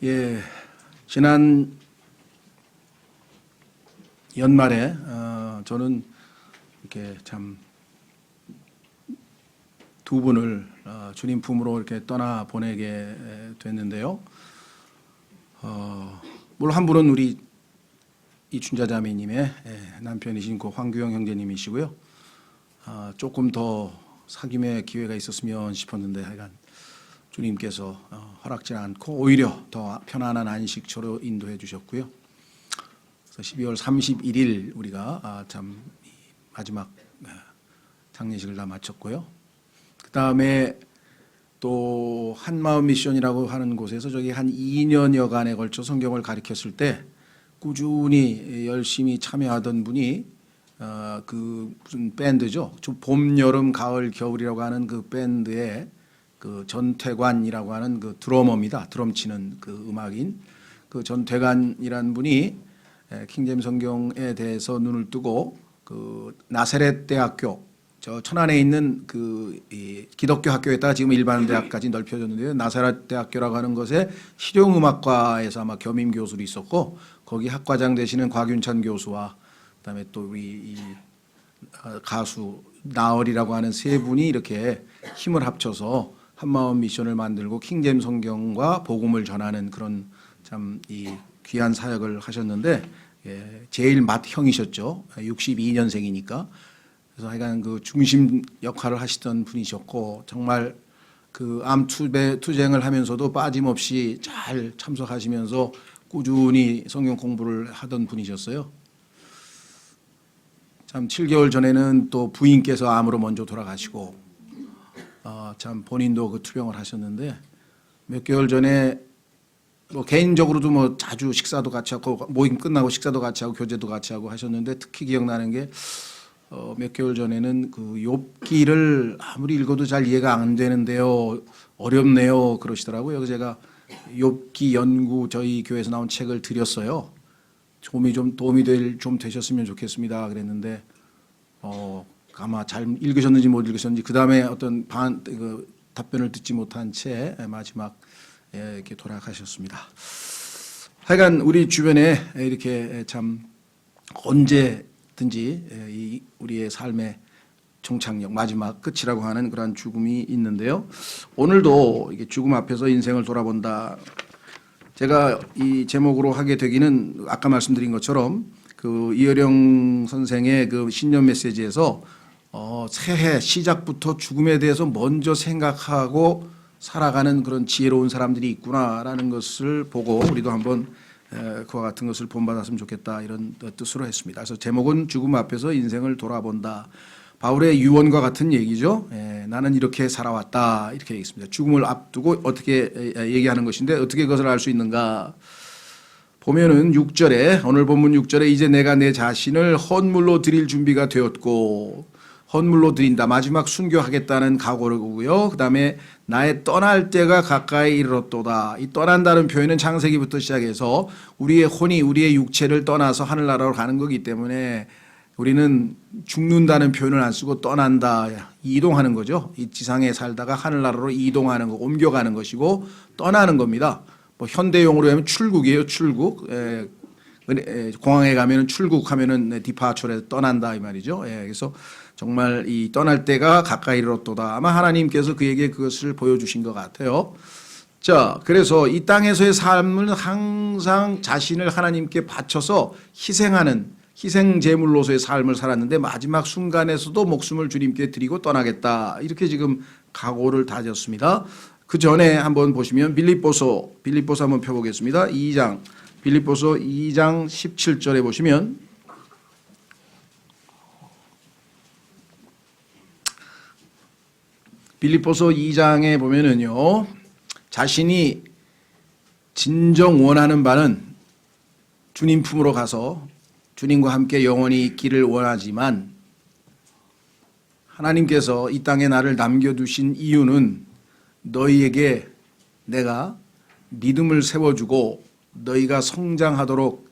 예, 지난 연말에 저는 이렇게 참 두 분을 주님 품으로 이렇게 떠나 보내게 됐는데요. 물론 한 분은 우리 이춘자 자매님의 남편이신 고 황규영 형제님이시고요. 조금 더 사귐의 기회가 있었으면 싶었는데 하여간 주님께서 허락지 않고 오히려 더 편안한 안식처로 인도해 주셨고요. 그래서 12월 31일 우리가 참 마지막 장례식을 다 마쳤고요. 그 다음에 또 한마음 미션이라고 하는 곳에서 저기 한 2년여간에 걸쳐 성경을 가르쳤을 때 꾸준히 열심히 참여하던 분이 그 무슨 밴드죠. 봄, 여름, 가을, 겨울이라고 하는 그 밴드의 그 전태관이라고 하는 그 드러머입니다. 드럼 치는 그 음악인 그 전태관이라는 분이 킹제임스 성경에 대해서 눈을 뜨고 그 나사렛 대학교 저 천안에 있는 그 기독교 학교에다가 지금 일반 대학까지 넓혀졌는데요. 나사렛 대학교라고 하는 것에 실용음악과에서 아마 겸임 교수로 있었고 거기 학과장 되시는 곽윤찬 교수와 그다음에 또 우리 가수 나얼이라고 하는 세 분이 이렇게 힘을 합쳐서 한마음 미션을 만들고 킹제임스 성경과 복음을 전하는 그런 참 이 귀한 사역을 하셨는데 제일 맏형이셨죠. 62년생이니까. 그래서 하여간 그 중심 역할을 하시던 분이셨고 정말 그 암 투쟁을 하면서도 빠짐없이 잘 참석하시면서 꾸준히 성경 공부를 하던 분이셨어요. 참 7개월 전에는 또 부인께서 암으로 먼저 돌아가시고 참 본인도 그 투병을 하셨는데 몇 개월 전에 뭐 개인적으로도 뭐 자주 식사도 같이 하고 모임 끝나고 식사도 같이 하고 교제도 같이 하고 하셨는데 특히 기억나는 게 몇 개월 전에는 그 욥기를 아무리 읽어도 잘 이해가 안 되는데요. 어렵네요. 그러시더라고요. 그래서 제가 욥기 연구 저희 교회에서 나온 책을 드렸어요. 좀 도움이 좀 되셨으면 좋겠습니다. 그랬는데 아마 잘 읽으셨는지 못 읽으셨는지 그 다음에 어떤 그 답변을 듣지 못한 채 마지막 이렇게 돌아가셨습니다. 하여간 우리 주변에 이렇게 참 언제든지 우리의 삶의 종착역 마지막 끝이라고 하는 그러한 죽음이 있는데요. 오늘도 이게 죽음 앞에서 인생을 돌아본다. 제가 이 제목으로 하게 되기는 아까 말씀드린 것처럼 그 이어령 선생의 그 신년 메시지에서 새해 시작부터 죽음에 대해서 먼저 생각하고 살아가는 그런 지혜로운 사람들이 있구나라는 것을 보고 우리도 한번 그와 같은 것을 본받았으면 좋겠다 이런 뜻으로 했습니다. 그래서 제목은 죽음 앞에서 인생을 돌아본다. 바울의 유언과 같은 얘기죠. 나는 이렇게 살아왔다 이렇게 얘기했습니다. 죽음을 앞두고 어떻게 얘기하는 것인데 어떻게 그것을 알 수 있는가. 보면은 6절에 오늘 본문 6절에 이제 내가 내 자신을 헌물로 드릴 준비가 되었고 헌물로 드린다. 마지막 순교하겠다는 각오고요. 그다음에 나의 떠날 때가 가까이 이르렀도다. 이 떠난다는 표현은 창세기부터 시작해서 우리의 혼이 우리의 육체를 떠나서 하늘나라로 가는 거기 때문에 우리는 죽는다는 표현을 안 쓰고 떠난다. 이동하는 거죠. 이 지상에 살다가 하늘나라로 이동하는 거, 옮겨가는 것이고 떠나는 겁니다. 뭐 현대용어로 하면 출국이에요. 출국. 공항에 가면은 출국하면은 디파처에서 떠난다 이 말이죠. 그래서 정말 이 떠날 때가 가까이 이르렀도다. 아마 하나님께서 그에게 그것을 보여주신 것 같아요. 자, 그래서 이 땅에서의 삶은 항상 자신을 하나님께 바쳐서 희생하는 희생 제물로서의 삶을 살았는데 마지막 순간에서도 목숨을 주님께 드리고 떠나겠다. 이렇게 지금 각오를 다졌습니다. 그 전에 한번 보시면 빌립보서 한번 펴보겠습니다. 2장 빌립보서 2장 17절에 보시면 빌립보서 2장에 보면은요. 자신이 진정 원하는 바는 주님 품으로 가서 주님과 함께 영원히 있기를 원하지만 하나님께서 이 땅에 나를 남겨두신 이유는 너희에게 내가 믿음을 세워주고 너희가 성장하도록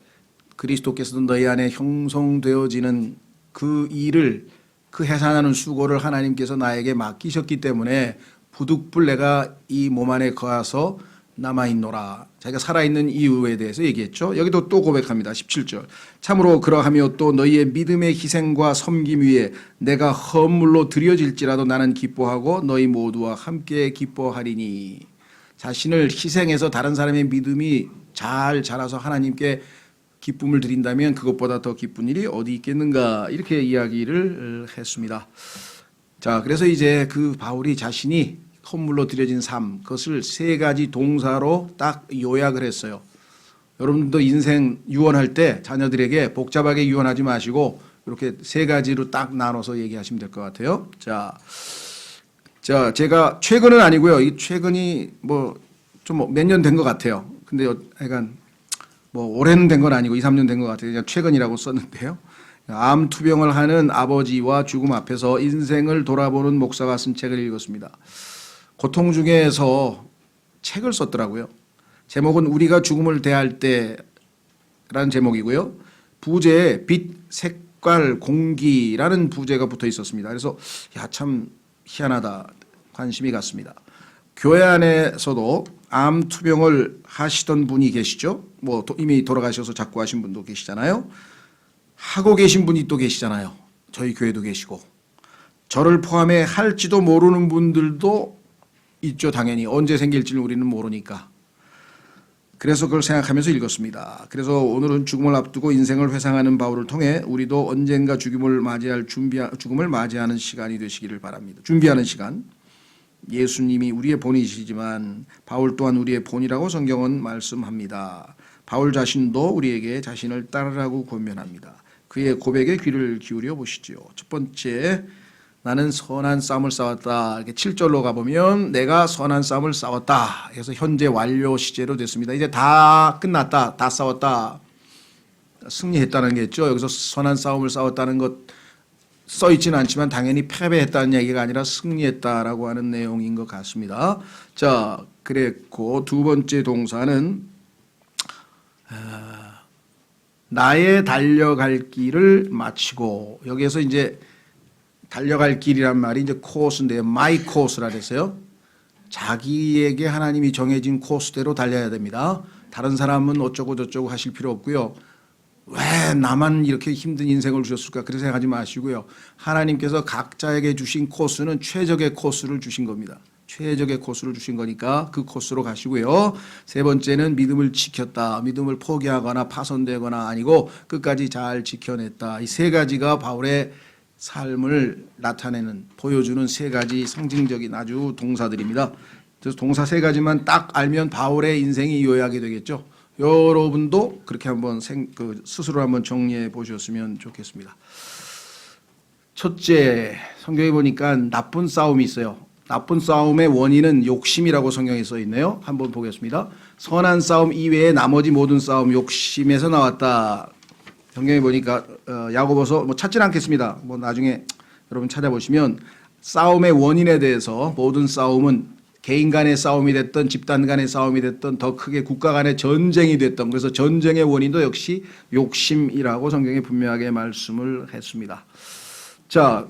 그리스도께서도 너희 안에 형성되어지는 그 일을 그 해산하는 수고를 하나님께서 나에게 맡기셨기 때문에 부득불 내가 이 몸 안에 거하서 남아있노라. 자기가 살아있는 이유에 대해서 얘기했죠. 여기도 또 고백합니다. 17절. 참으로 그러하며 또 너희의 믿음의 희생과 섬김 위에 내가 헌물로 드려질지라도 나는 기뻐하고 너희 모두와 함께 기뻐하리니. 자신을 희생해서 다른 사람의 믿음이 잘 자라서 하나님께 기쁨을 드린다면 그것보다 더 기쁜 일이 어디 있겠는가, 이렇게 이야기를 했습니다. 자, 그래서 이제 그 바울이 자신이 헌물로 드려진 삶, 그것을 세 가지 동사로 딱 요약을 했어요. 여러분도 인생 유언할 때 자녀들에게 복잡하게 유언하지 마시고 이렇게 세 가지로 딱 나눠서 얘기하시면 될 것 같아요. 자, 제가 최근은 아니고요. 이 최근이 뭐 좀 몇 년 된 것 같아요. 근데 약간 뭐 올해는 된 건 아니고 2, 3년 된 것 같아요. 그냥 최근이라고 썼는데요. 암 투병을 하는 아버지와 죽음 앞에서 인생을 돌아보는 목사가 쓴 책을 읽었습니다. 고통 중에서 책을 썼더라고요. 제목은 우리가 죽음을 대할 때라는 제목이고요. 부제에 빛, 색깔, 공기라는 부제가 붙어 있었습니다. 그래서 참 희한하다, 관심이 갔습니다. 교회 안에서도 암 투병을 하시던 분이 계시죠. 뭐 이미 돌아가셔서 자꾸 하신 분도 계시잖아요. 하고 계신 분이 또 계시잖아요. 저희 교회도 계시고 저를 포함해 할지도 모르는 분들도 있죠. 당연히 언제 생길지는 우리는 모르니까. 그래서 그걸 생각하면서 읽었습니다. 그래서 오늘은 죽음을 앞두고 인생을 회상하는 바울을 통해 우리도 언젠가 죽음을 맞이하는 시간이 되시기를 바랍니다. 준비하는 시간. 예수님이 우리의 본이시지만 바울 또한 우리의 본이라고 성경은 말씀합니다. 바울 자신도 우리에게 자신을 따르라고 권면합니다. 그의 고백에 귀를 기울여 보시죠. 첫 번째, 나는 선한 싸움을 싸웠다. 이렇게 7절로 가보면 내가 선한 싸움을 싸웠다. 그래서 현재 완료 시제로 됐습니다. 이제 다 끝났다. 다 싸웠다. 승리했다는 게 있죠. 여기서 선한 싸움을 싸웠다는 것 써있지는 않지만 당연히 패배했다는 얘기가 아니라 승리했다라고 하는 내용인 것 같습니다. 자, 그랬고 두 번째 동사는 나의 달려갈 길을 마치고, 여기에서 이제 달려갈 길이란 말이 이제 코스인데요. 마이 코스라 그랬어요. 자기에게 하나님이 정해진 코스대로 달려야 됩니다. 다른 사람은 어쩌고 저쩌고 하실 필요 없고요. 왜 나만 이렇게 힘든 인생을 주셨을까, 그렇게 생각하지 마시고요. 하나님께서 각자에게 주신 코스는 최적의 코스를 주신 겁니다. 최적의 코스를 주신 거니까 그 코스로 가시고요. 세 번째는 믿음을 지켰다. 믿음을 포기하거나 파손되거나 아니고 끝까지 잘 지켜냈다. 이 세 가지가 바울의 삶을 나타내는, 보여주는 세 가지 상징적인 아주 동사들입니다. 그래서 동사 세 가지만 딱 알면 바울의 인생이 요약이 되겠죠. 여러분도 그렇게 한번 스스로 한번 정리해 보셨으면 좋겠습니다. 첫째, 성경에 보니까 나쁜 싸움이 있어요. 나쁜 싸움의 원인은 욕심이라고 성경에 써 있네요. 한번 보겠습니다. 선한 싸움 이외에 나머지 모든 싸움 욕심에서 나왔다. 성경에 보니까 야고보서 뭐 찾지는 않겠습니다. 뭐 나중에 여러분 찾아보시면 싸움의 원인에 대해서 모든 싸움은 개인 간의 싸움이 됐던 집단 간의 싸움이 됐던 더 크게 국가 간의 전쟁이 됐던, 그래서 전쟁의 원인도 역시 욕심이라고 성경에 분명하게 말씀을 했습니다. 자,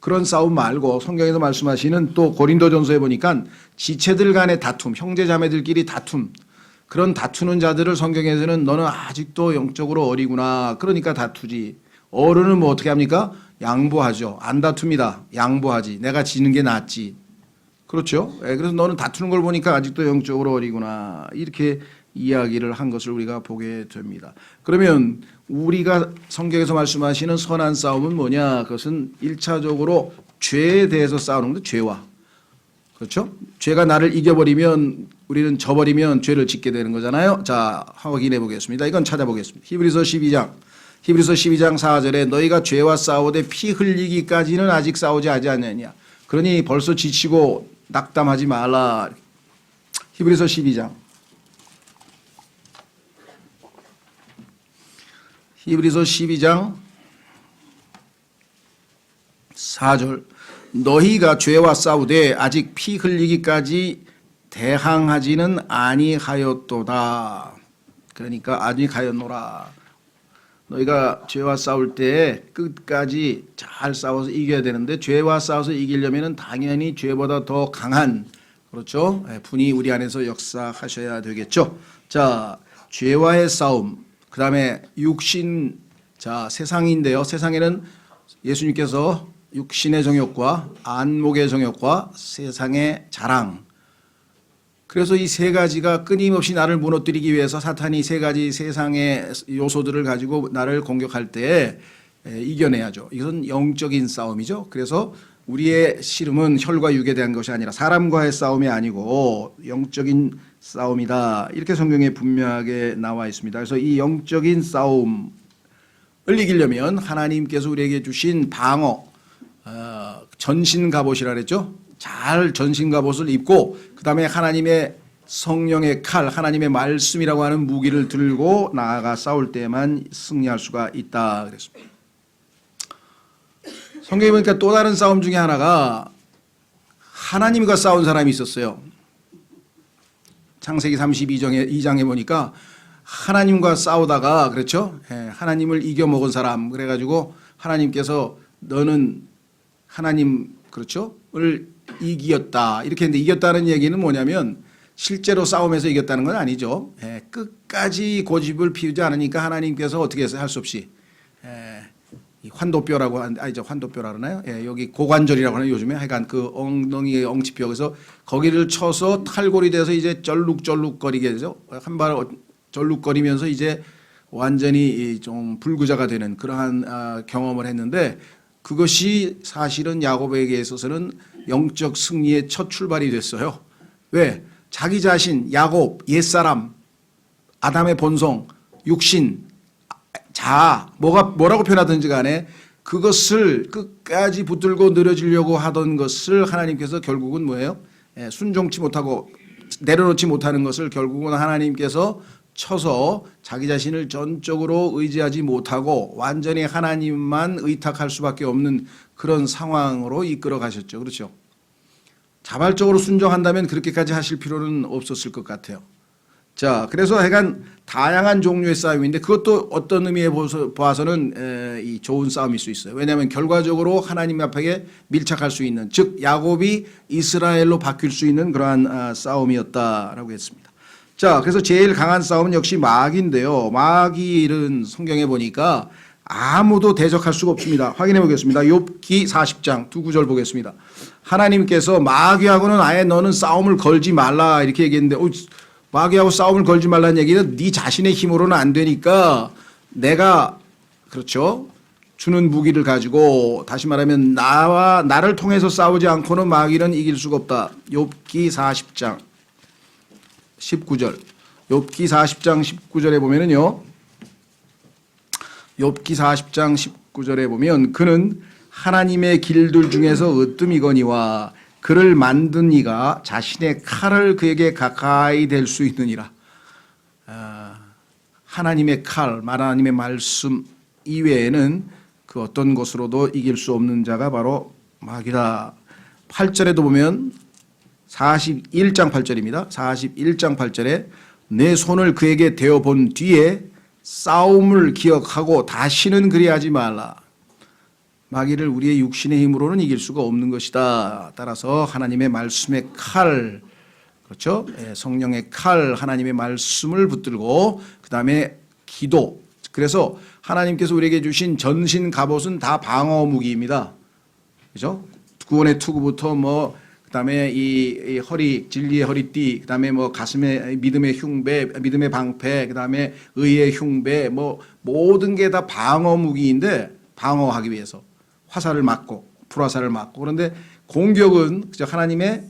그런 싸움 말고 성경에서 말씀하시는 또 고린도전서에 보니까 지체들 간의 다툼, 형제 자매들끼리 다툼, 그런 다투는 자들을 성경에서는 너는 아직도 영적으로 어리구나, 그러니까 다투지. 어른은 뭐 어떻게 합니까? 양보하죠. 안 다툽니다. 양보하지. 내가 지는 게 낫지. 그렇죠. 그래서 너는 다투는 걸 보니까 아직도 영적으로 어리구나, 이렇게 이야기를 한 것을 우리가 보게 됩니다. 그러면 우리가 성경에서 말씀하시는 선한 싸움은 뭐냐? 그것은 1차적으로 죄에 대해서 싸우는 겁니다. 죄와. 그렇죠? 죄가 나를 이겨버리면, 우리는 져버리면 죄를 짓게 되는 거잖아요. 자, 확인해 보겠습니다. 이건 찾아보겠습니다. 히브리서 12장 4절에 너희가 죄와 싸우되 피 흘리기까지는 아직 싸우지 않느냐. 그러니 벌써 지치고 낙담하지 말라. 히브리서 12장 4절 너희가 죄와 싸우되 아직 피 흘리기까지 대항하지는 아니하였도다. 그러니까 아니하였노라. 너희가 죄와 싸울 때 끝까지 잘 싸워서 이겨야 되는데, 죄와 싸워서 이기려면 당연히 죄보다 더 강한 그렇죠? 분이 우리 안에서 역사하셔야 되겠죠. 자, 죄와의 싸움, 그 다음에 육신, 자, 세상인데요. 세상에는 예수님께서 육신의 정욕과 안목의 정욕과 세상의 자랑, 그래서 이 세 가지가 끊임없이 나를 무너뜨리기 위해서 사탄이 세 가지 세상의 요소들을 가지고 나를 공격할 때 이겨내야죠. 이것은 영적인 싸움이죠. 그래서 우리의 씨름은 혈과 육에 대한 것이 아니라 사람과의 싸움이 아니고 영적인 싸움이다. 이렇게 성경에 분명하게 나와 있습니다. 그래서 이 영적인 싸움을 이기려면 하나님께서 우리에게 주신 방어, 전신 갑옷이라 그랬죠. 잘 전신 갑옷을 입고 그 다음에 하나님의 성령의 칼, 하나님의 말씀이라고 하는 무기를 들고 나아가 싸울 때만 승리할 수가 있다 그랬습니다. 성경에 보니까 또 다른 싸움 중에 하나가 하나님과 싸운 사람이 있었어요. 창세기 32장에 보니까 하나님과 싸우다가, 그렇죠? 하나님을 이겨먹은 사람, 그래가지고 하나님께서 너는 하나님, 그렇죠? 을 이겼다. 이렇게 했는데 이겼다는 얘기는 뭐냐면 실제로 싸움에서 이겼다는 건 아니죠. 끝까지 고집을 피우지 않으니까 하나님께서 어떻게 해서 할 수 없이 환도뼈라고 아니죠, 환도뼈라 그러나요? 여기 고관절이라고 하는 요즘에 하여간 그 엉덩이의 엉치뼈, 그래서 거기를 쳐서 탈골이 돼서 이제 쩔룩쩔룩거리게 되죠. 한 발 절룩거리면서 이제 완전히 좀 불구자가 되는 그러한 경험을 했는데, 그것이 사실은 야곱에게 있어서는 영적 승리의 첫 출발이 됐어요. 왜? 자기 자신, 야곱, 옛사람, 아담의 본성, 육신, 자아, 뭐라고 표현하든지 간에 그것을 끝까지 붙들고 늘어지려고 하던 것을 하나님께서 결국은 뭐예요? 순종치 못하고 내려놓지 못하는 것을 결국은 하나님께서 쳐서 자기 자신을 전적으로 의지하지 못하고 완전히 하나님만 의탁할 수밖에 없는 그런 상황으로 이끌어 가셨죠. 그렇죠? 자발적으로 순종한다면 그렇게까지 하실 필요는 없었을 것 같아요. 자, 그래서 하여간 다양한 종류의 싸움인데 그것도 어떤 의미에 봐서는 이 좋은 싸움일 수 있어요. 왜냐하면 결과적으로 하나님 앞에 밀착할 수 있는, 즉 야곱이 이스라엘로 바뀔 수 있는 그러한 싸움이었다라고 했습니다. 자, 그래서 제일 강한 싸움은 역시 마귀인데요. 마귀는 성경에 보니까 아무도 대적할 수가 없습니다. 확인해 보겠습니다. 욥기 40장 두 구절 보겠습니다. 하나님께서 마귀하고는 아예 너는 싸움을 걸지 말라 이렇게 얘기했는데, 마귀하고 싸움을 걸지 말라는 얘기는 네 자신의 힘으로는 안 되니까 내가, 그렇죠, 주는 무기를 가지고, 다시 말하면 나를 통해서 싸우지 않고는 마귀는 이길 수가 없다. 욥기 40장 19절. 욥기 40장 19절에 보면은요. 욥기 40장 19절에 보면 그는 하나님의 길들 중에서 으뜸이거니와 그를 만든 이가 자신의 칼을 그에게 가까이 댈 수 있느니라. 하나님의 칼, 하나님의 말씀 이외에는 그 어떤 것으로도 이길 수 없는 자가 바로 마귀다. 8절에도 보면 41장 8절입니다. 41장 8절에 내 손을 그에게 대어 본 뒤에 싸움을 기억하고 다시는 그리하지 말라. 마귀를 우리의 육신의 힘으로는 이길 수가 없는 것이다. 따라서 하나님의 말씀의 칼, 그렇죠? 성령의 칼, 하나님의 말씀을 붙들고 그 다음에 기도. 그래서 하나님께서 우리에게 주신 전신 갑옷은 다 방어 무기입니다. 그렇죠? 구원의 투구부터 그다음에 이 허리, 진리의 허리띠, 그다음에 가슴에 믿음의 흉배, 믿음의 방패, 그다음에 의의 흉배, 모든 게 다 방어 무기인데, 방어하기 위해서 화살을 맞고 불화살을 맞고, 그런데 공격은 하나님의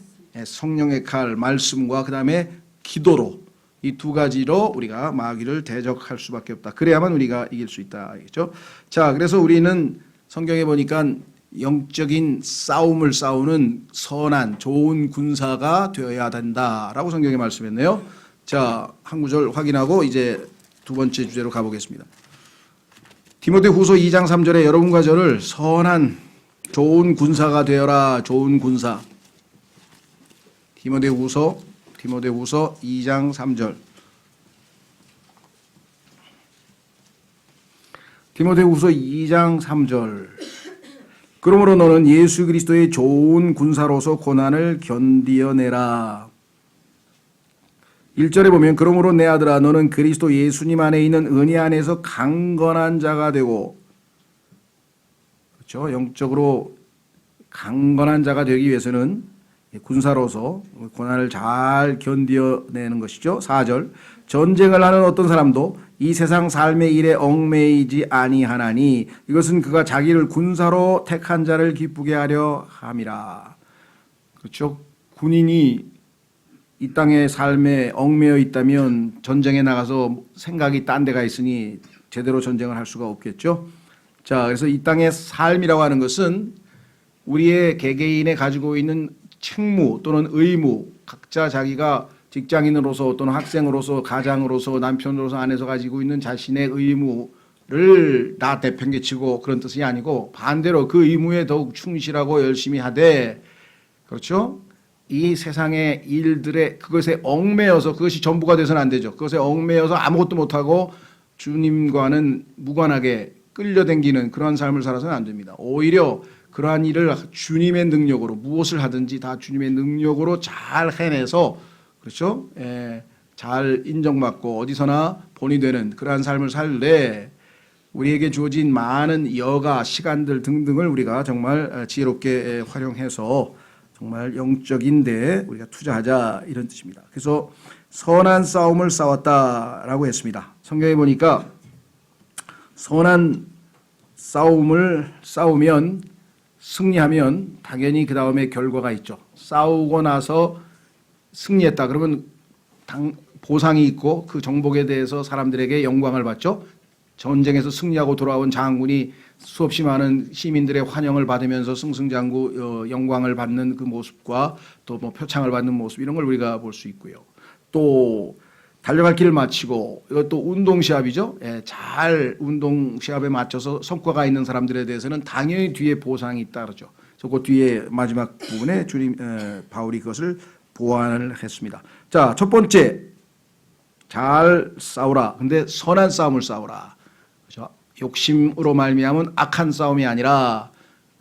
성령의 칼, 말씀과 그다음에 기도로, 이 두 가지로 우리가 마귀를 대적할 수밖에 없다. 그래야만 우리가 이길 수 있다. 알겠죠? 자, 그래서 우리는 성경에 보니까 영적인 싸움을 싸우는 선한 좋은 군사가 되어야 된다라고 성경에 말씀했네요. 자, 한 구절 확인하고 이제 두 번째 주제로 가보겠습니다. 디모데후서 2장 3절에 여러분과 저를 선한 좋은 군사가 되어라. 좋은 군사. 디모데후서 2장 3절. 디모데후서 2장 3절. 그러므로 너는 예수 그리스도의 좋은 군사로서 고난을 견디어내라. 1절에 보면 그러므로 내 아들아 너는 그리스도 예수님 안에 있는 은혜 안에서 강건한 자가 되고, 그렇죠? 영적으로 강건한 자가 되기 위해서는 군사로서 고난을 잘 견디어내는 것이죠. 4절 전쟁을 하는 어떤 사람도 이 세상 삶의 일에 얽매이지 아니하나니 이것은 그가 자기를 군사로 택한 자를 기쁘게 하려 함이라. 그렇죠? 군인이 이 땅의 삶에 얽매여 있다면 전쟁에 나가서 생각이 딴 데가 있으니 제대로 전쟁을 할 수가 없겠죠. 자, 그래서 이 땅의 삶이라고 하는 것은 우리의 개개인의 가지고 있는 책무 또는 의무, 각자 자기가 직장인으로서 또는 학생으로서 가장으로서 남편으로서 아내서 가지고 있는 자신의 의무를 다 내팽개치고 그런 뜻이 아니고 반대로 그 의무에 더욱 충실하고 열심히 하되, 그렇죠? 이 세상의 일들에 그것에 얽매여서 그것이 전부가 돼서는 안 되죠. 그것에 얽매여서 아무것도 못하고 주님과는 무관하게 끌려다니는 그러한 삶을 살아서는 안 됩니다. 오히려 그러한 일을 주님의 능력으로 무엇을 하든지 다 주님의 능력으로 잘 해내서, 그렇죠? 잘 인정받고 어디서나 본이 되는 그러한 삶을 살되 우리에게 주어진 많은 여가, 시간들 등등을 우리가 정말 지혜롭게 활용해서 정말 영적인데 우리가 투자하자, 이런 뜻입니다. 그래서 선한 싸움을 싸웠다라고 했습니다. 성경에 보니까 선한 싸움을 싸우면 승리하면 당연히 그 다음에 결과가 있죠. 싸우고 나서 승리했다 그러면 보상이 있고 그 정복에 대해서 사람들에게 영광을 받죠. 전쟁에서 승리하고 돌아온 장군이 수없이 많은 시민들의 환영을 받으면서 승승장구 영광을 받는 그 모습과 또 뭐 표창을 받는 모습, 이런 걸 우리가 볼 수 있고요. 또 달려갈 길을 마치고, 이것도 운동 시합이죠. 잘 운동 시합에 맞춰서 성과가 있는 사람들에 대해서는 당연히 뒤에 보상이 따르죠. 그래서 그 뒤에 마지막 부분에 바울이 그것을 보완을 했습니다. 자, 첫 번째, 잘 싸우라. 근데 선한 싸움을 싸우라. 그렇죠? 욕심으로 말미암은 악한 싸움이 아니라,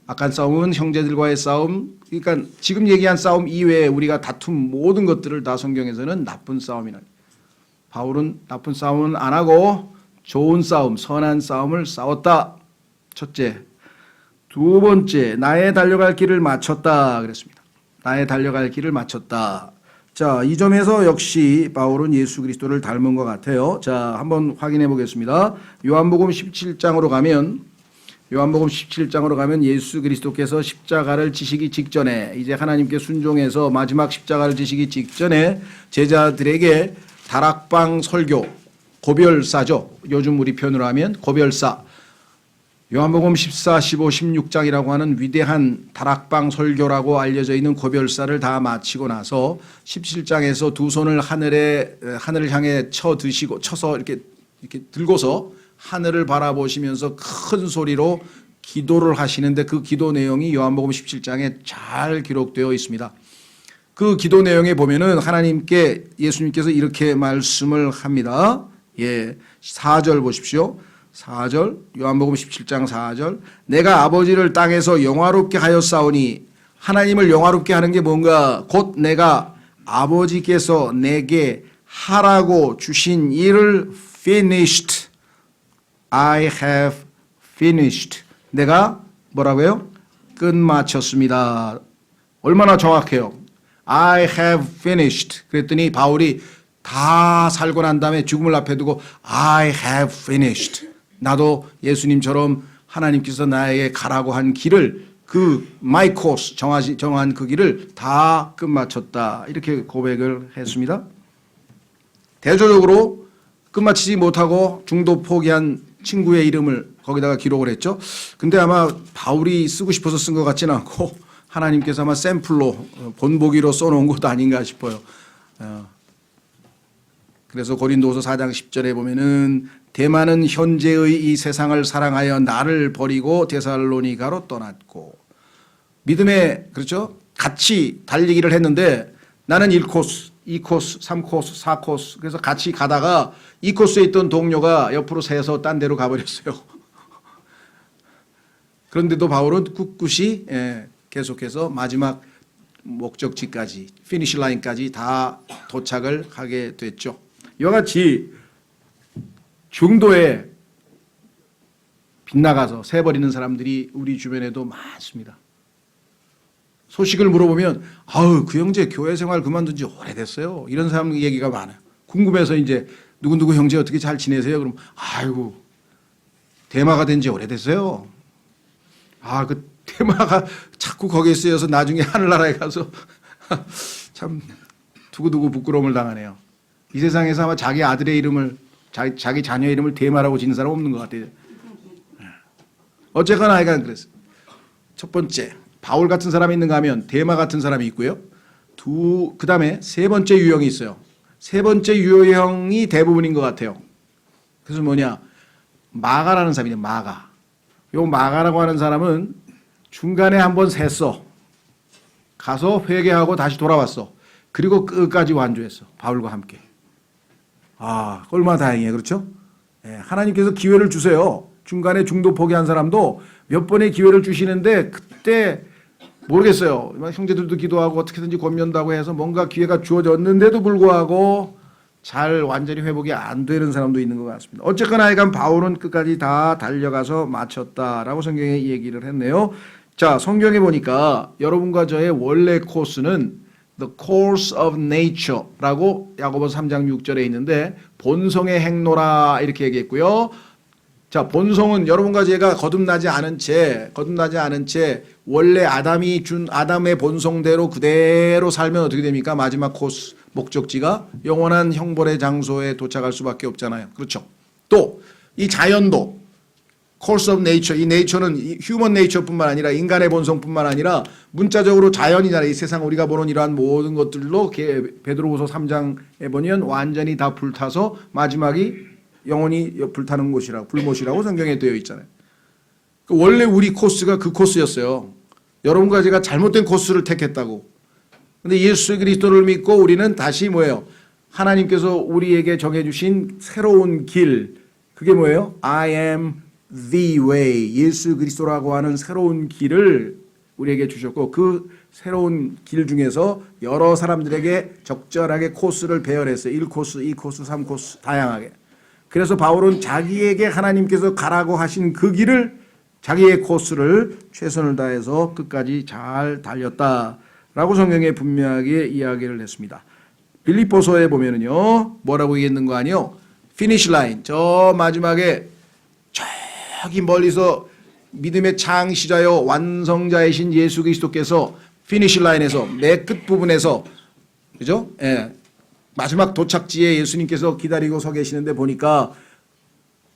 악한 싸움은 형제들과의 싸움, 그러니까 지금 얘기한 싸움 이외에 우리가 다툰 모든 것들을 다 성경에서는 나쁜 싸움이라. 바울은 나쁜 싸움은 안 하고 좋은 싸움, 선한 싸움을 싸웠다. 첫째. 두 번째, 나의 달려갈 길을 마쳤다 그랬습니다. 나의 달려갈 길을 마쳤다. 자, 이 점에서 역시 바울은 예수 그리스도를 닮은 것 같아요. 자, 한번 확인해 보겠습니다. 요한복음 17장으로 가면 예수 그리스도께서 십자가를 지시기 직전에, 이제 하나님께 순종해서 마지막 십자가를 지시기 직전에 제자들에게 다락방 설교, 고별사죠. 요즘 우리 표현으로 하면 고별사. 요한복음 14, 15, 16장이라고 하는 위대한 다락방 설교라고 알려져 있는 고별사를 다 마치고 나서 17장에서 두 손을 하늘을 향해 쳐서 이렇게 들고서 하늘을 바라보시면서 큰 소리로 기도를 하시는데, 그 기도 내용이 요한복음 17장에 잘 기록되어 있습니다. 그 기도 내용에 보면은 하나님께 예수님께서 이렇게 말씀을 합니다. 4절 보십시오. 4절, 요한복음 17장 4절. 내가 아버지를 땅에서 영화롭게 하였사오니, 하나님을 영화롭게 하는 게 뭔가, 곧 내가 아버지께서 내게 하라고 주신 일을 finished. I have finished. 내가 뭐라고요? 끝마쳤습니다. 얼마나 정확해요. I have finished. 그랬더니 바울이 다 살고 난 다음에 죽음을 앞에 두고 I have finished. 나도 예수님처럼 하나님께서 나에게 가라고 한 길을, 그 my course 정한 그 길을 다 끝마쳤다. 이렇게 고백을 했습니다. 대조적으로 끝마치지 못하고 중도 포기한 친구의 이름을 거기다가 기록을 했죠. 근데 아마 바울이 쓰고 싶어서 쓴 것 같지는 않고 하나님께서 아마 샘플로 본보기로 써놓은 것도 아닌가 싶어요. 그래서 고린도후서 4장 10절에 보면은 대만은 현재의 이 세상을 사랑하여 나를 버리고 데살로니가로 떠났고, 믿음에, 그렇죠? 같이 달리기를 했는데 나는 1코스, 2코스, 3코스, 4코스, 그래서 같이 가다가 2코스에 있던 동료가 옆으로 새서 딴 데로 가버렸어요. 그런데도 바울은 꿋꿋이 계속해서 마지막 목적지까지 피니시 라인까지 다 도착을 하게 됐죠. 이와 같이 중도에 빗나가서 새버리는 사람들이 우리 주변에도 많습니다. 소식을 물어보면 아우 그 형제 교회 생활 그만둔 지 오래됐어요. 이런 사람 얘기가 많아요. 궁금해서 이제 누구누구 형제 어떻게 잘 지내세요? 그럼 아이고 대마가 된 지 오래됐어요. 아 그 대마가 자꾸 거기에 쓰여서 나중에 하늘나라에 가서 참 두고두고 부끄러움을 당하네요. 이 세상에서 아마 자기 아들의 이름을 자기 자녀 이름을 대마라고 지는 사람 없는 것 같아요. 어쨌거나 하여간 그랬어요. 첫 번째 바울 같은 사람이 있는가 하면 대마 같은 사람이 있고요. 그 다음에 세 번째 유형이 있어요. 세 번째 유형이 대부분인 것 같아요. 그래서 뭐냐 마가라는 사람이에요. 마가. 요 마가라고 하는 사람은 중간에 한번 샜어. 가서 회개하고 다시 돌아왔어. 그리고 끝까지 완주했어. 바울과 함께. 아 얼마나 다행이에요. 그렇죠? 예, 하나님께서 기회를 주세요. 중간에 중도 포기한 사람도 몇 번의 기회를 주시는데 그때 모르겠어요. 형제들도 기도하고 어떻게든지 권면다고 해서 뭔가 기회가 주어졌는데도 불구하고 잘 완전히 회복이 안 되는 사람도 있는 것 같습니다. 어쨌거나 하여간 바울은 끝까지 다 달려가서 마쳤다라고 성경에 얘기를 했네요. 자, 성경에 보니까 여러분과 저의 원래 코스는 The course of nature라고 야고보서 3장 6절에 있는데 본성의 행로라 이렇게 얘기했고요. 자, 본성은 여러분과 제가 거듭나지 않은 채 원래 아담이 준 아담의 본성대로 그대로 살면 어떻게 됩니까? 마지막 코스 목적지가 영원한 형벌의 장소에 도착할 수밖에 없잖아요. 그렇죠? 또 이 자연도 course of nature, 이 nature는 human nature뿐만 아니라 인간의 본성뿐만 아니라 문자적으로 자연이잖아요. 이 세상 우리가 보는 이러한 모든 것들로 베드로후서 3장에 보면 완전히 다 불타서 마지막이 영원히 불타는 곳이라고 불못이라고 성경에 되어 있잖아요. 원래 우리 코스가 그 코스였어요. 여러분과 제가 잘못된 코스를 택했다고. 근데 예수 그리스도를 믿고 우리는 다시 뭐예요? 하나님께서 우리에게 정해주신 새로운 길. 그게 뭐예요? I am the way. 예수 그리스도라고 하는 새로운 길을 우리에게 주셨고 그 새로운 길 중에서 여러 사람들에게 적절하게 코스를 배열했어요. 1코스, 2코스, 3코스 다양하게. 그래서 바울은 자기에게 하나님께서 가라고 하신 그 길을 자기의 코스를 최선을 다해서 끝까지 잘 달렸다라고 성경에 분명하게 이야기를 했습니다. 빌립보서에 보면은요 뭐라고 얘기했는 거 아니요? 피니시 라인 저 마지막에 저기 멀리서 믿음의 창시자요 완성자이신 예수 그리스도께서 피니시 라인에서 매 끝 부분에서 그죠? 예. 마지막 도착지에 예수님께서 기다리고 서 계시는데 보니까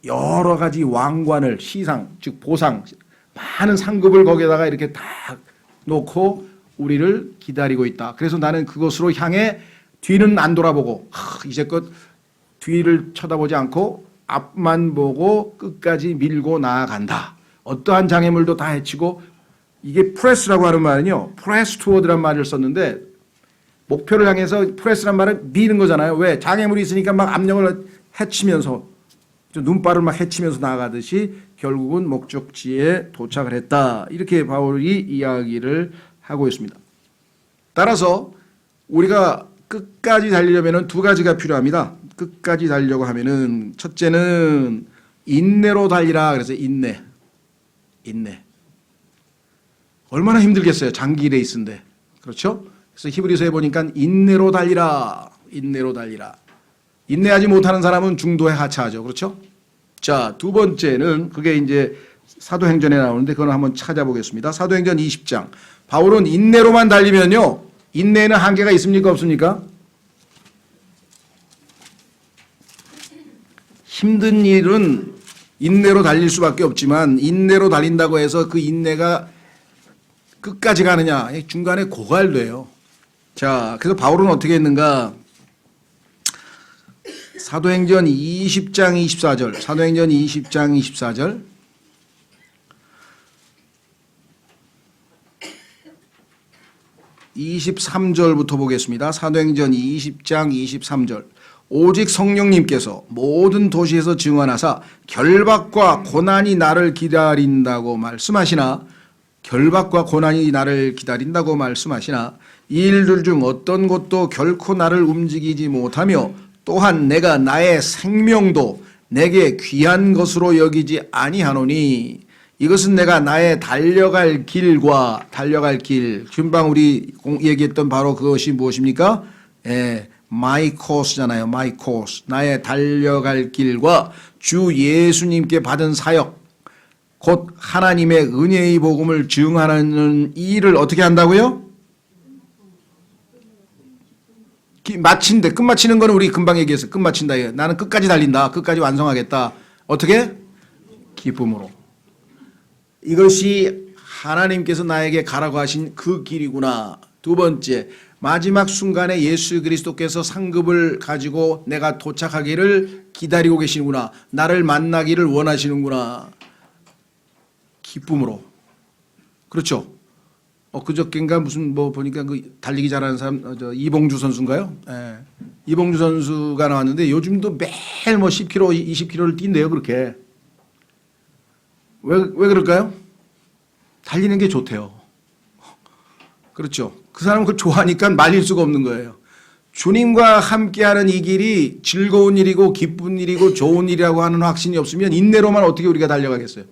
여러 가지 왕관을 시상 즉 보상 많은 상급을 거기에다가 이렇게 다 놓고 우리를 기다리고 있다. 그래서 나는 그것으로 향해 뒤는 안 돌아보고 이제껏 뒤를 쳐다보지 않고 앞만 보고 끝까지 밀고 나아간다. 어떠한 장애물도 다 헤치고 이게 프레스라고 하는 말은요. 프레스 투워드란 말을 썼는데 목표를 향해서 프레스란 말은 미는 거잖아요. 왜? 장애물이 있으니까 막 압력을 헤치면서 눈발을 막 헤치면서 나아가듯이 결국은 목적지에 도착을 했다. 이렇게 바울이 이야기를 하고 있습니다. 따라서 우리가 끝까지 달리려면 두 가지가 필요합니다. 끝까지 달리려고 하면은 첫째는 인내로 달리라. 그래서 인내. 얼마나 힘들겠어요. 장기 레이스인데. 그렇죠? 그래서 히브리서에 보니까 인내로 달리라. 인내하지 못하는 사람은 중도에 하차하죠. 그렇죠? 자, 두 번째는 그게 이제 사도행전에 나오는데 그건 한번 찾아보겠습니다. 사도행전 20장. 바울은 인내로만 달리면요. 인내에는 한계가 있습니까? 없습니까? 힘든 일은 인내로 달릴 수밖에 없지만 인내로 달린다고 해서 그 인내가 끝까지 가느냐? 중간에 고갈돼요. 자, 그래서 바울은 어떻게 했는가? 사도행전 20장 24절. 사도행전 20장 24절. (23절부터) 보겠습니다. 사도행전 20장 23절. 오직 성령님께서 모든 도시에서 증언하사 결박과 고난이 나를 기다린다고 말씀하시나 결박과 고난이 나를 기다린다고 말씀하시나 이 일들 중 어떤 것도 결코 나를 움직이지 못하며 또한 내가 나의 생명도 내게 귀한 것으로 여기지 아니하노니 이것은 내가 나의 달려갈 길과 달려갈 길 금방 우리 얘기했던 바로 그것이 무엇입니까? my course잖아요. my course 나의 달려갈 길과 주 예수님께 받은 사역 곧 하나님의 은혜의 복음을 증하는 이 일을 어떻게 한다고요? 마친대. 끝마치는 거는 우리 금방 얘기했어요. 끝마친다. 나는 끝까지 달린다. 끝까지 완성하겠다. 어떻게? 기쁨으로. 이것이 하나님께서 나에게 가라고 하신 그 길이구나. 두 번째, 마지막 순간에 예수 그리스도께서 상급을 가지고 내가 도착하기를 기다리고 계시는구나. 나를 만나기를 원하시는구나. 기쁨으로. 그렇죠. 그저께인가 무슨 뭐 보니까 그 달리기 잘하는 사람 이봉주 선수인가요? 예. 이봉주 선수가 나왔는데 요즘도 매일 뭐 10km, 20km를 뛴대요. 그렇게. 왜 그럴까요? 달리는 게 좋대요. 그렇죠. 그 사람은 그걸 좋아하니까 말릴 수가 없는 거예요. 주님과 함께하는 이 길이 즐거운 일이고 기쁜 일이고 좋은 일이라고 하는 확신이 없으면 인내로만 어떻게 우리가 달려가겠어요.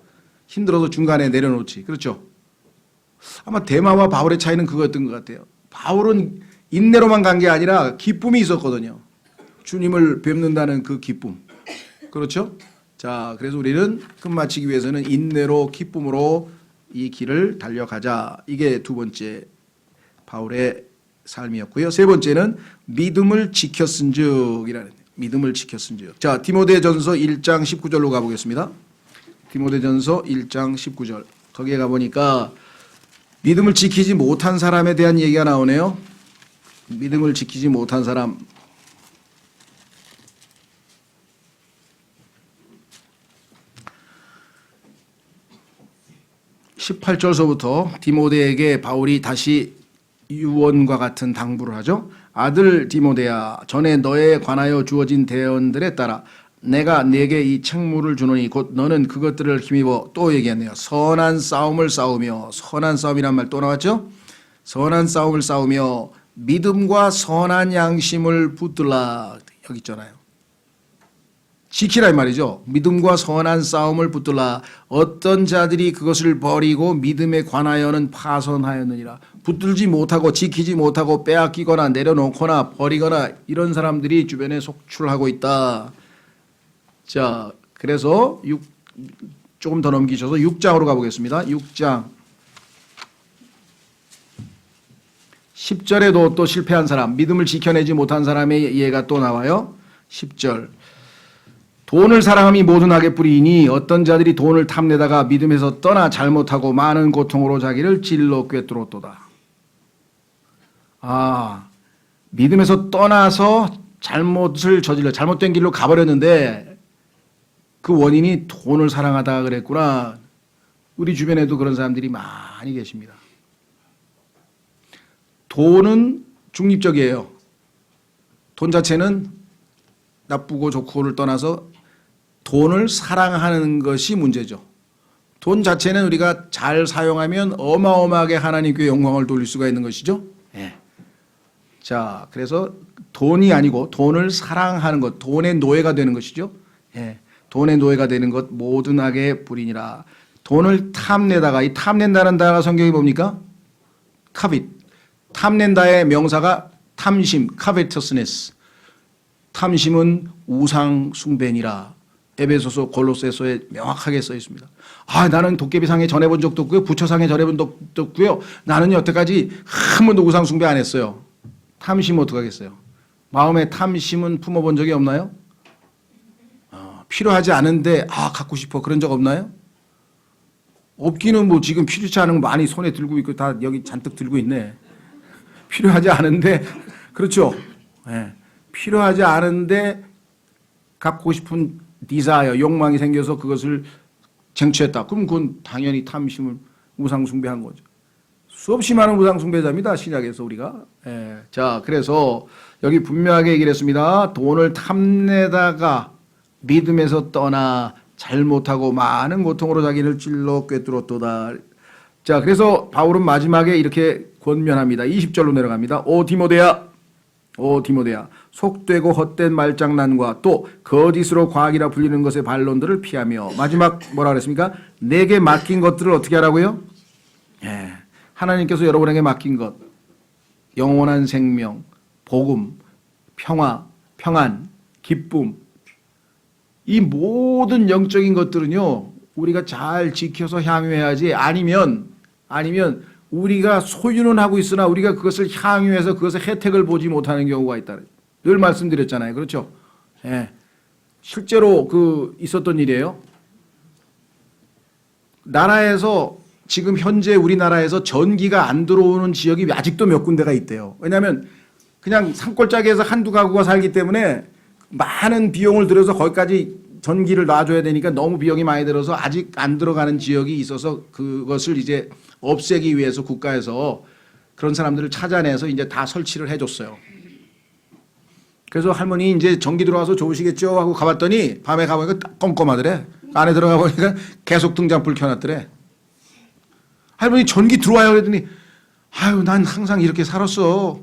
힘들어서 중간에 내려놓지. 그렇죠. 아마 데마와 바울의 차이는 그거였던 것 같아요. 바울은 인내로만 간 게 아니라 기쁨이 있었거든요. 주님을 뵙는다는 그 기쁨. 그렇죠? 자, 그래서 우리는 끝마치기 위해서는 인내로 기쁨으로 이 길을 달려가자. 이게 두 번째 바울의 삶이었고요. 세 번째는 믿음을 지켰은즉. 믿음을 지켰은즉. 자, 디모데전서 1장 19절로 가보겠습니다. 디모데전서 1장 19절. 거기에 가보니까 믿음을 지키지 못한 사람에 대한 얘기가 나오네요. 믿음을 지키지 못한 사람. 18절서부터 디모데에게 바울이 다시 유언과 같은 당부를 하죠. 아들 디모데야, 전에 너에 관하여 주어진 대언들에 따라 내가 네게 이 책무를 주노니 곧 너는 그것들을 힘입어. 또 얘기했네요. 선한 싸움을 싸우며. 선한 싸움이란 말 또 나왔죠. 선한 싸움을 싸우며 믿음과 선한 양심을 붙들라. 여기 있잖아요. 지키라 이 말이죠. 믿음과 선한 싸움을 붙들라. 어떤 자들이 그것을 버리고 믿음에 관하여는 파선하였느니라. 붙들지 못하고 지키지 못하고 빼앗기거나 내려놓거나 버리거나 이런 사람들이 주변에 속출하고 있다. 자, 그래서 조금 더 넘기셔서 6장으로 가보겠습니다. 6장 10절에도 또 실패한 사람, 믿음을 지켜내지 못한 사람의 예가 또 나와요. 10절 돈을 사랑함이 모든 악의 뿌리이니 어떤 자들이 돈을 탐내다가 믿음에서 떠나 잘못하고 많은 고통으로 자기를 질로 꿰뚫었도다. 믿음에서 떠나서 잘못을 저질러 잘못된 길로 가버렸는데 그 원인이 돈을 사랑하다 그랬구나. 우리 주변에도 그런 사람들이 많이 계십니다. 돈은 중립적이에요. 돈 자체는 나쁘고 좋고를 떠나서 돈을 사랑하는 것이 문제죠. 돈 자체는 우리가 잘 사용하면 어마어마하게 하나님께 영광을 돌릴 수가 있는 것이죠. 예. 자, 그래서 돈이 아니고 돈을 사랑하는 것, 돈의 노예가 되는 것이죠. 예. 돈의 노예가 되는 것 모든 악의 불이니라. 돈을 탐내다가, 이 탐낸다는 단어가 성경이 뭡니까? 카빗. 탐낸다의 명사가 탐심, 카베터스네스. 탐심은 우상 숭배니라. 에베소서 골로새서에 명확하게 써 있습니다. 나는 도깨비상에 전해본 적도 없고요. 부처상에 전해본 적도 없고요. 나는 여태까지 한 번도 우상 숭배 안 했어요. 탐심은 어떡하겠어요? 마음에 탐심은 품어본 적이 없나요? 필요하지 않은데 갖고 싶어 그런 적 없나요? 없기는 뭐 지금 필요치 않은 거 많이 손에 들고 있고 다 여기 잔뜩 들고 있네. 필요하지 않은데 그렇죠. 네. 필요하지 않은데 갖고 싶은 디자이어 욕망이 생겨서 그것을 쟁취했다. 그럼 그건 당연히 탐심을 우상 숭배한 거죠. 수없이 많은 우상 숭배자입니다. 신약에서 우리가. 자, 그래서 여기 분명하게 얘기를 했습니다. 돈을 탐내다가 믿음에서 떠나 잘못하고 많은 고통으로 자기를 찔러 꿰뚫었도다. 자, 그래서 바울은 마지막에 이렇게 권면합니다. 20절로 내려갑니다. 오 디모데야, 속되고 헛된 말장난과 또 거짓으로 과학이라 불리는 것의 반론들을 피하며, 마지막 뭐라 그랬습니까? 내게 맡긴 것들을 어떻게 하라고요? 예, 하나님께서 여러분에게 맡긴 것, 영원한 생명, 복음, 평화, 평안, 기쁨, 이 모든 영적인 것들은요, 우리가 잘 지켜서 향유해야지, 아니면 우리가 소유는 하고 있으나 우리가 그것을 향유해서 그것의 혜택을 보지 못하는 경우가 있다. 늘 말씀드렸잖아요. 그렇죠? 예. 실제로 있었던 일이에요. 나라에서 지금 현재 우리나라에서 전기가 안 들어오는 지역이 아직도 몇 군데가 있대요. 왜냐하면 그냥 산골짜기에서 한두 가구가 살기 때문에 많은 비용을 들여서 거기까지 전기를 놔줘야 되니까 너무 비용이 많이 들어서 아직 안 들어가는 지역이 있어서 그것을 이제 없애기 위해서 국가에서 그런 사람들을 찾아내서 이제 다 설치를 해줬어요. 그래서 할머니 이제 전기 들어와서 좋으시겠죠 하고 가봤더니 밤에 가보니까 딱 껌껌하더래. 안에 들어가 보니까 계속 등잔불 켜놨더래. 할머니 전기 들어와요 그랬더니 아유 난 항상 이렇게 살았어.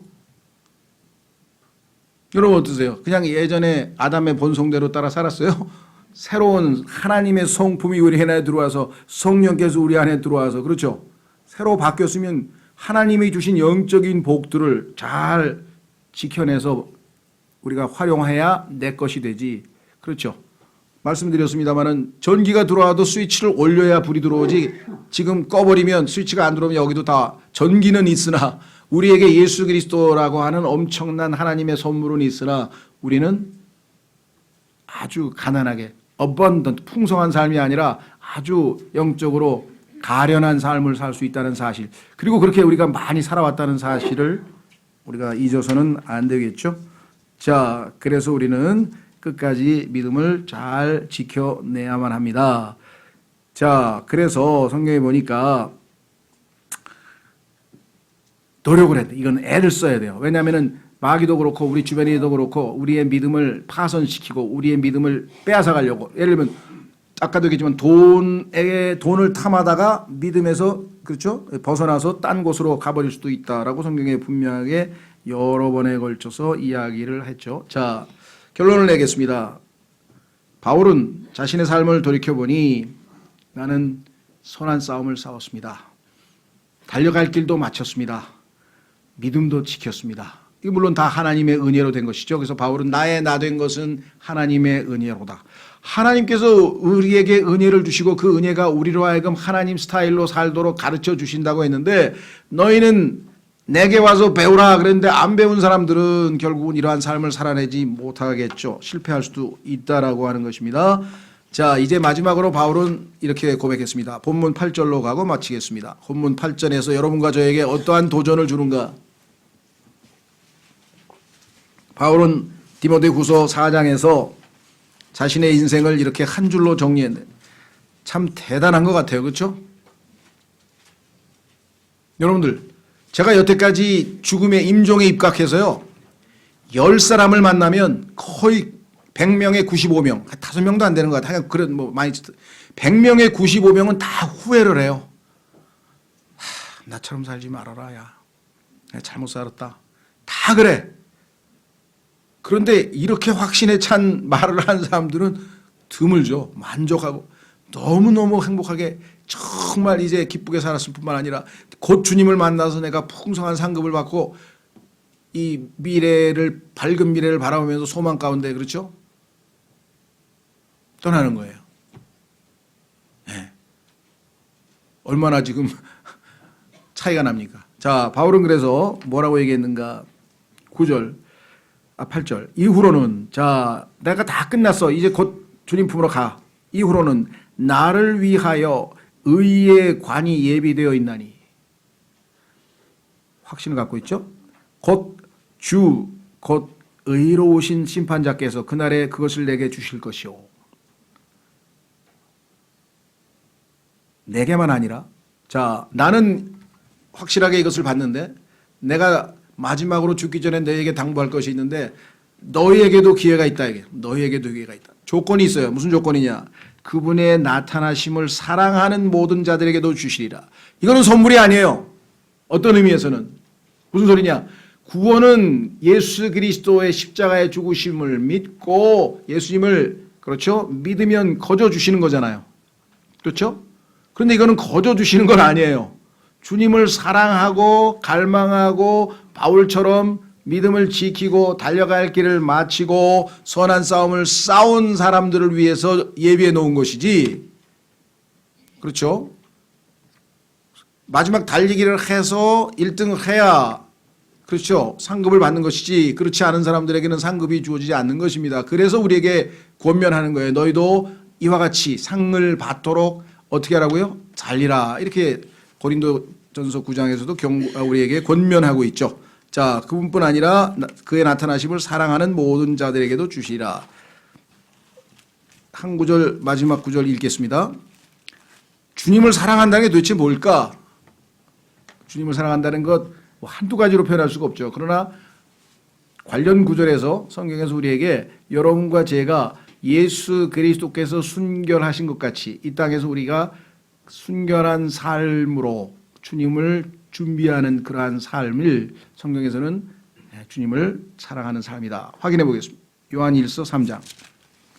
여러분 어떠세요? 그냥 예전에 아담의 본성대로 따라 살았어요? 새로운 하나님의 성품이 우리 안에 들어와서 성령께서 우리 안에 들어와서, 그렇죠? 새로 바뀌었으면 하나님이 주신 영적인 복들을 잘 지켜내서 우리가 활용해야 내 것이 되지. 그렇죠? 말씀드렸습니다마는 전기가 들어와도 스위치를 올려야 불이 들어오지, 지금 꺼버리면 스위치가 안 들어오면 여기도 다 전기는 있으나 우리에게 예수 그리스도라고 하는 엄청난 하나님의 선물은 있으나 우리는 아주 가난하게 abundant, 풍성한 삶이 아니라 아주 영적으로 가련한 삶을 살 수 있다는 사실, 그리고 그렇게 우리가 많이 살아왔다는 사실을 우리가 잊어서는 안 되겠죠. 자, 그래서 우리는 끝까지 믿음을 잘 지켜내야만 합니다. 자, 그래서 성경에 보니까 노력을 해야 돼. 이건 애를 써야 돼요. 왜냐하면은 마귀도 그렇고 우리 주변에도 그렇고 우리의 믿음을 파손시키고 우리의 믿음을 빼앗아 가려고, 예를 들면 아까도 얘기했지만 돈을 탐하다가 믿음에서, 그렇죠? 벗어나서 딴 곳으로 가버릴 수도 있다라고 성경에 분명하게 여러 번에 걸쳐서 이야기를 했죠. 자, 결론을 내겠습니다. 바울은 자신의 삶을 돌이켜보니 나는 선한 싸움을 싸웠습니다. 달려갈 길도 마쳤습니다. 믿음도 지켰습니다. 이 물론 다 하나님의 은혜로 된 것이죠. 그래서 바울은 나의 나 된 것은 하나님의 은혜로다. 하나님께서 우리에게 은혜를 주시고 그 은혜가 우리로 하여금 하나님 스타일로 살도록 가르쳐 주신다고 했는데, 너희는 내게 와서 배우라 그랬는데 안 배운 사람들은 결국은 이러한 삶을 살아내지 못하겠죠. 실패할 수도 있다라고 하는 것입니다. 자, 이제 마지막으로 바울은 이렇게 고백했습니다. 본문 8절로 가고 마치겠습니다. 본문 8절에서 여러분과 저에게 어떠한 도전을 주는가? 바울은 디모데후서 4장에서 자신의 인생을 이렇게 한 줄로 정리했는데 참 대단한 것 같아요. 그렇죠? 여러분들, 제가 여태까지 죽음의 임종에 입각해서요, 10사람을 만나면 거의 100명에 95명, 5명도 안 되는 것 같아요. 그런 많이 100명에 95명은 다 후회를 해요. 나처럼 살지 말아라, 야. 내가 잘못 살았다. 다 그래. 그런데 이렇게 확신에 찬 말을 하는 사람들은 드물죠. 만족하고 너무너무 행복하게 정말 이제 기쁘게 살았을 뿐만 아니라 곧 주님을 만나서 내가 풍성한 상급을 받고 이 미래를, 밝은 미래를 바라보면서 소망 가운데, 그렇죠? 떠나는 거예요. 네. 얼마나 지금 차이가 납니까? 자, 바울은 그래서 뭐라고 얘기했는가? 8절. 이후로는, 자, 내가 다 끝났어. 이제 곧 주님 품으로 가. 이후로는 나를 위하여 의의 관이 예비되어 있나니. 확신을 갖고 있죠? 곧 의로우신 심판자께서 그날에 그것을 내게 주실 것이오. 내게만 아니라, 자, 나는 확실하게 이것을 봤는데 내가 마지막으로 죽기 전에 너희에게 당부할 것이 있는데 너희에게도 기회가 있다. 이게 너희에게도 기회가 있다. 조건이 있어요. 무슨 조건이냐? 그분의 나타나심을 사랑하는 모든 자들에게도 주시리라. 이거는 선물이 아니에요. 어떤 의미에서는 무슨 소리냐? 구원은 예수 그리스도의 십자가의 죽으심을 믿고 예수님을 그렇죠? 믿으면 거저 주시는 거잖아요. 그렇죠? 그런데 이거는 거저 주시는 건 아니에요. 주님을 사랑하고 갈망하고 바울처럼 믿음을 지키고 달려갈 길을 마치고 선한 싸움을 싸운 사람들을 위해서 예비해 놓은 것이지. 그렇죠? 마지막 달리기를 해서 1등을 해야 그렇죠. 상급을 받는 것이지 그렇지 않은 사람들에게는 상급이 주어지지 않는 것입니다. 그래서 우리에게 권면하는 거예요. 너희도 이와 같이 상을 받도록 어떻게 하라고요? 달리라. 이렇게 고린도전서 9장에서도 우리에게 권면하고 있죠. 자, 그분뿐 아니라 그의 나타나심을 사랑하는 모든 자들에게도 주시라. 한 구절 마지막 구절 읽겠습니다. 주님을 사랑한다는 게 도대체 뭘까? 주님을 사랑한다는 것 한두 가지로 표현할 수가 없죠. 그러나 관련 구절에서 성경에서 우리에게 여러분과 제가 예수 그리스도께서 순결하신 것 같이 이 땅에서 우리가 순결한 삶으로 주님을 준비하는 그러한 삶을 성경에서는 주님을 사랑하는 삶이다. 확인해 보겠습니다. 요한일서 3장.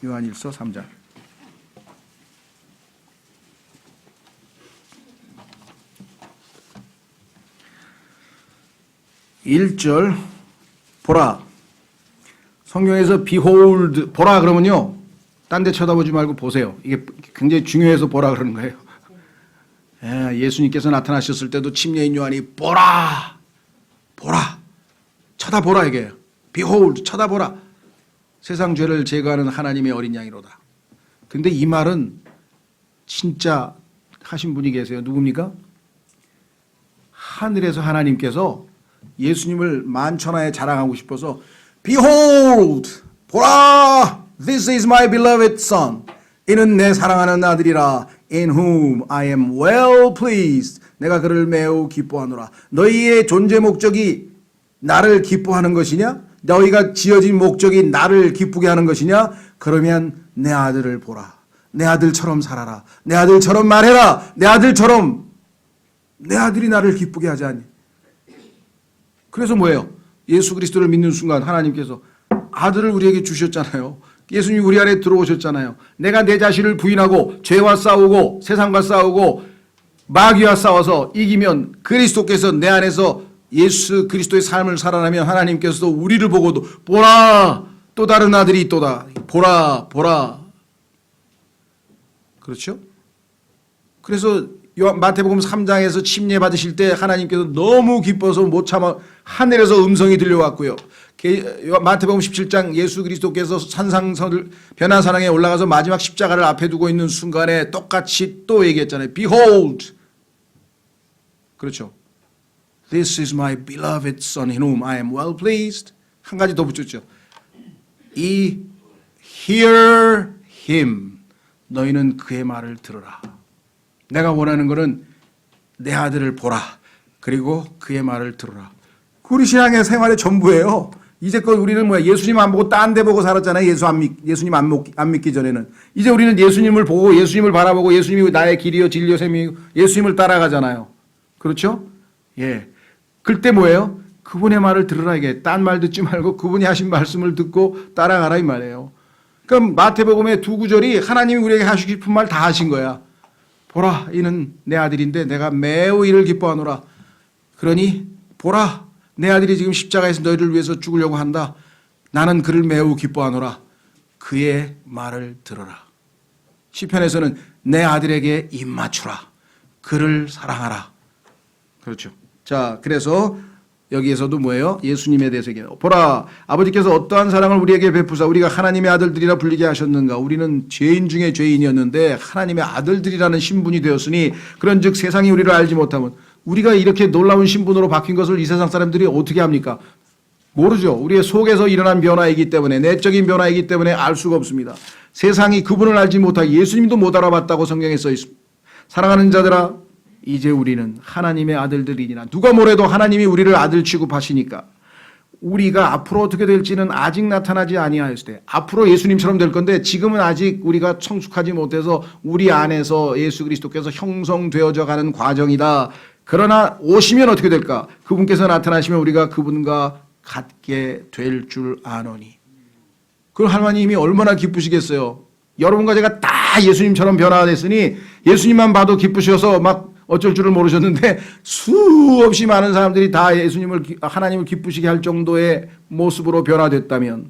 요한일서 3장. 1절 보라. 성경에서 behold 보라 그러면요. 딴 데 쳐다보지 말고 보세요. 이게 굉장히 중요해서 보라 그러는 거예요. 예수님께서 나타나셨을 때도 침례인 요한이 보라. 보라. 쳐다보라 이게. behold 쳐다보라. 세상 죄를 제거하는 하나님의 어린 양이로다. 근데 이 말은 진짜 하신 분이 계세요. 누굽니까? 하늘에서 하나님께서 예수님을 만천하에 자랑하고 싶어서 Behold! 보라! This is my beloved son. 이는 내 사랑하는 아들이라. In whom I am well pleased. 내가 그를 매우 기뻐하노라. 너희의 존재 목적이 나를 기뻐하는 것이냐? 너희가 지어진 목적이 나를 기쁘게 하는 것이냐? 그러면 내 아들을 보라. 내 아들처럼 살아라. 내 아들처럼 말해라. 내 아들처럼. 내 아들이 나를 기쁘게 하지 않니? 그래서 뭐예요? 예수 그리스도를 믿는 순간 하나님께서 아들을 우리에게 주셨잖아요. 예수님이 우리 안에 들어오셨잖아요. 내가 내 자신을 부인하고 죄와 싸우고 세상과 싸우고 마귀와 싸워서 이기면 그리스도께서 내 안에서 예수 그리스도의 삶을 살아나면 하나님께서도 우리를 보고도 보라 또 다른 아들이 있도다. 보라 보라. 그렇죠? 그래서 마태복음 3장에서 침례 받으실 때 하나님께서 너무 기뻐서 못 참아 하늘에서 음성이 들려왔고요. 마태복음 17장 예수 그리스도께서 산상선을 변화산항에 올라가서 마지막 십자가를 앞에 두고 있는 순간에 똑같이 또 얘기했잖아요. Behold. 그렇죠. This is my beloved son in whom I am well pleased. 한 가지 더 붙였죠. Hear him. 너희는 그의 말을 들으라. 내가 원하는 것은 내 아들을 보라. 그리고 그의 말을 들으라. 우리 신앙의 생활의 전부예요. 이제껏 우리는 뭐야? 예수님 안 보고 딴 데 보고 살았잖아요. 예수님 안 믿기 전에는. 이제 우리는 예수님을 보고 예수님을 바라보고 예수님이 나의 길이요 진리요 샘이요 예수님을 따라가잖아요. 그렇죠? 예. 그때 뭐예요? 그분의 말을 들으라 이게. 딴 말 듣지 말고 그분이 하신 말씀을 듣고 따라가라 이 말이에요. 그럼 마태복음의 두 구절이 하나님이 우리에게 하시고 싶은 말 다 하신 거야. 보라 이는 내 아들인데 내가 매우 이를 기뻐하노라. 그러니 보라 내 아들이 지금 십자가에서 너희를 위해서 죽으려고 한다. 나는 그를 매우 기뻐하노라. 그의 말을 들어라. 시편에서는 내 아들에게 입 맞추라. 그를 사랑하라. 그렇죠. 자, 그래서 여기에서도 뭐예요? 예수님에 대해서 얘기해요. 보라, 아버지께서 어떠한 사랑을 우리에게 베푸사 우리가 하나님의 아들들이라 불리게 하셨는가. 우리는 죄인 중에 죄인이었는데 하나님의 아들들이라는 신분이 되었으니 그런즉 세상이 우리를 알지 못하면 우리가 이렇게 놀라운 신분으로 바뀐 것을 이 세상 사람들이 어떻게 합니까? 모르죠. 우리의 속에서 일어난 변화이기 때문에 내적인 변화이기 때문에 알 수가 없습니다. 세상이 그분을 알지 못하고 예수님도 못 알아봤다고 성경에 써 있습니다. 사랑하는 자들아 이제 우리는 하나님의 아들들이니라. 누가 뭐래도 하나님이 우리를 아들 취급하시니까 우리가 앞으로 어떻게 될지는 아직 나타나지 아니하였을 때 앞으로 예수님처럼 될 건데 지금은 아직 우리가 성숙하지 못해서 우리 안에서 예수 그리스도께서 형성되어져 가는 과정이다. 그러나 오시면 어떻게 될까? 그분께서 나타나시면 우리가 그분과 같게 될 줄 아노니. 그럼 하나님이 얼마나 기쁘시겠어요. 여러분과 제가 다 예수님처럼 변화가 됐으니 예수님만 봐도 기쁘셔서 막 어쩔 줄을 모르셨는데 수없이 많은 사람들이 다 하나님을 기쁘시게 할 정도의 모습으로 변화됐다면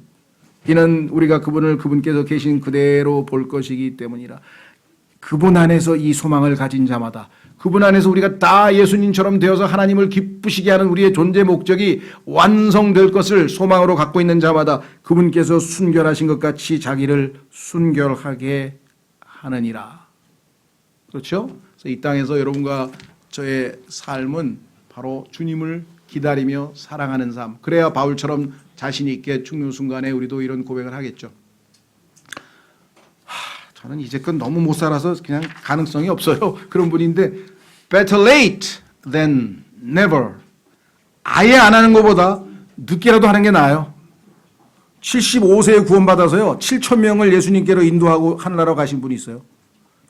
이는 우리가 그분께서 계신 그대로 볼 것이기 때문이라. 그분 안에서 이 소망을 가진 자마다 그분 안에서 우리가 다 예수님처럼 되어서 하나님을 기쁘시게 하는 우리의 존재 목적이 완성될 것을 소망으로 갖고 있는 자마다 그분께서 순결하신 것 같이 자기를 순결하게 하느니라. 그렇죠? 그래서 이 땅에서 여러분과 저의 삶은 바로 주님을 기다리며 사랑하는 삶. 그래야 바울처럼 자신 있게 죽는 순간에 우리도 이런 고백을 하겠죠. 저는 이제껏 너무 못 살아서 그냥 가능성이 없어요. 그런 분인데 better late than never. 아예 안 하는 것보다 늦게라도 하는 게 나아요. 75세에 구원받아서요. 7천 명을 예수님께로 인도하고 하늘나라 가신 분이 있어요.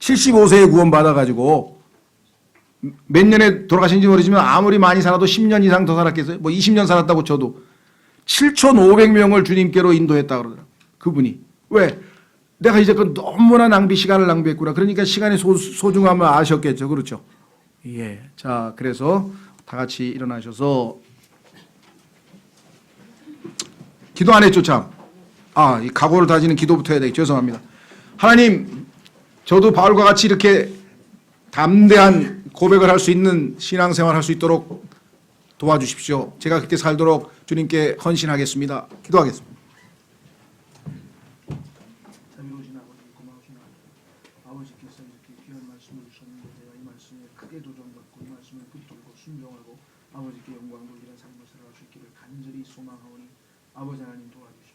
75세에 구원받아가지고 몇 년에 돌아가신지 모르지만 아무리 많이 살아도 10년 이상 더 살았겠어요. 뭐 20년 살았다고 쳐도 7,500명을 주님께로 인도했다 그러더라고요. 그분이. 왜? 내가 이제껏 너무나 시간을 낭비했구나. 그러니까 시간의 소중함을 아셨겠죠. 그렇죠? 예. 자, 그래서 다 같이 일어나셔서 기도 안 했죠, 참. 이 각오를 다지는 기도부터 해야 되겠죠. 죄송합니다. 하나님, 저도 바울과 같이 이렇게 담대한 고백을 할 수 있는 신앙생활 할 수 있도록 도와주십시오. 제가 그렇게 살도록 주님께 헌신하겠습니다. 기도하겠습니다. 자비로우신 아버지, 고마우신 아버지께서 이렇게 귀한 말씀을 주셨는데 제가 이 말씀에 크게 도전받고 이 말씀을 붙들고 순종하고 아버지께 영광 돌리는 삶을 살아갈 수 있기를 간절히 소망하오니 아버지 하나님 도와주시옵소서.